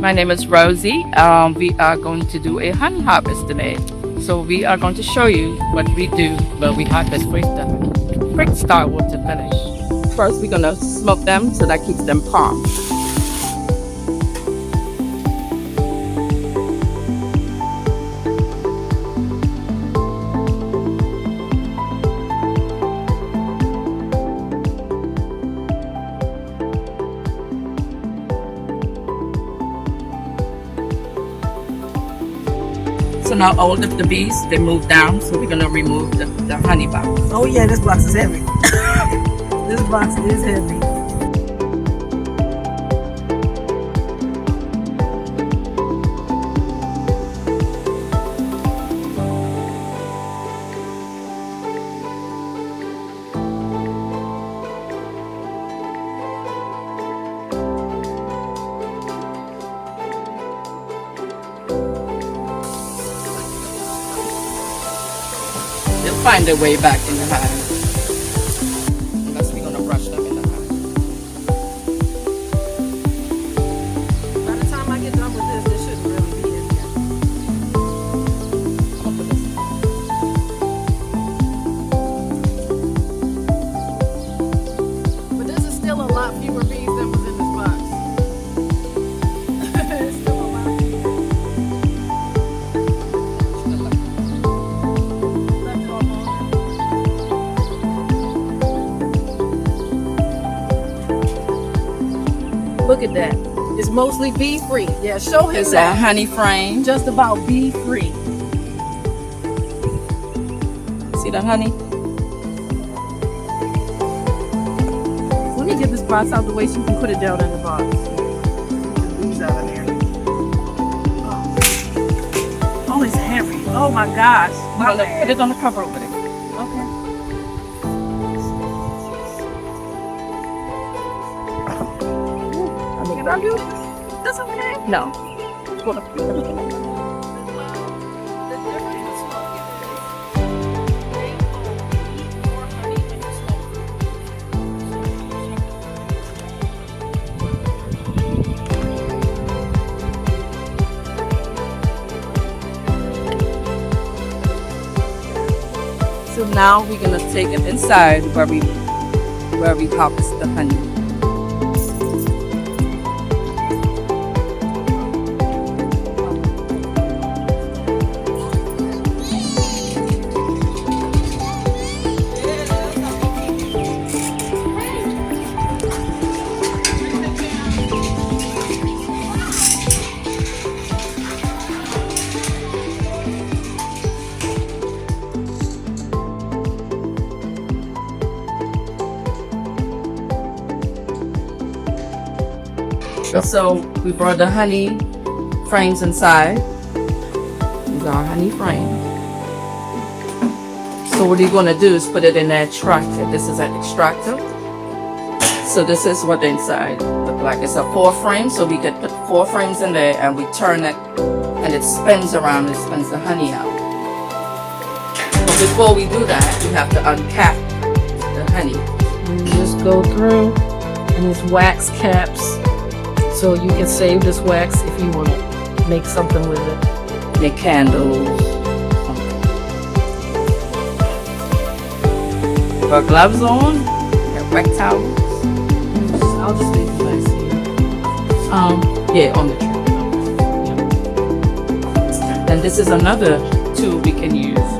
My name is Rosie. We are going to do a honey harvest today. So we are going to show you what we do, but we harvest with the honey. Quick start with the finish. First, we're gonna smoke them so that keeps them calm. So now all of the bees, they move down, so we're gonna remove the honey box. Oh yeah, this box is heavy. This box is heavy. They'll find their way back in the hive. Unless we're gonna brush them in the hive. By the time I get done with this, this shouldn't really be in here. I'm gonna put this. But this is still a lot fewer bees than was in this box. It's still a lot fewer. Left it all on. Look at that. It's mostly bee free. Yeah, show him It's a that. honey frame. Just about bee free. See that honey? Let me get this box out the way so you can put it down in the box. Get the bees out of there. Oh, it's heavy. Oh my gosh. I'm gonna put it on the cover over there. Okay. Can I do this okay? No. Hold on. So now we're gonna take it inside where we harvest the honey. So we brought the honey frames inside. These are our honey frames. So what you're gonna do is put it in an extractor. This is an extractor. So this is what the inside look like. It's a 4 frame, so we could put 4 frames in there and we turn it and it spins around, it spins the honey out. But before we do that, we have to uncap the honey. You just go through and it's wax caps. So you can save this wax if you want to make something with it. Make candles. Put gloves on, get wet towels. I'll just leave the wax here. Yeah, on the tree. Then this is another tool we can use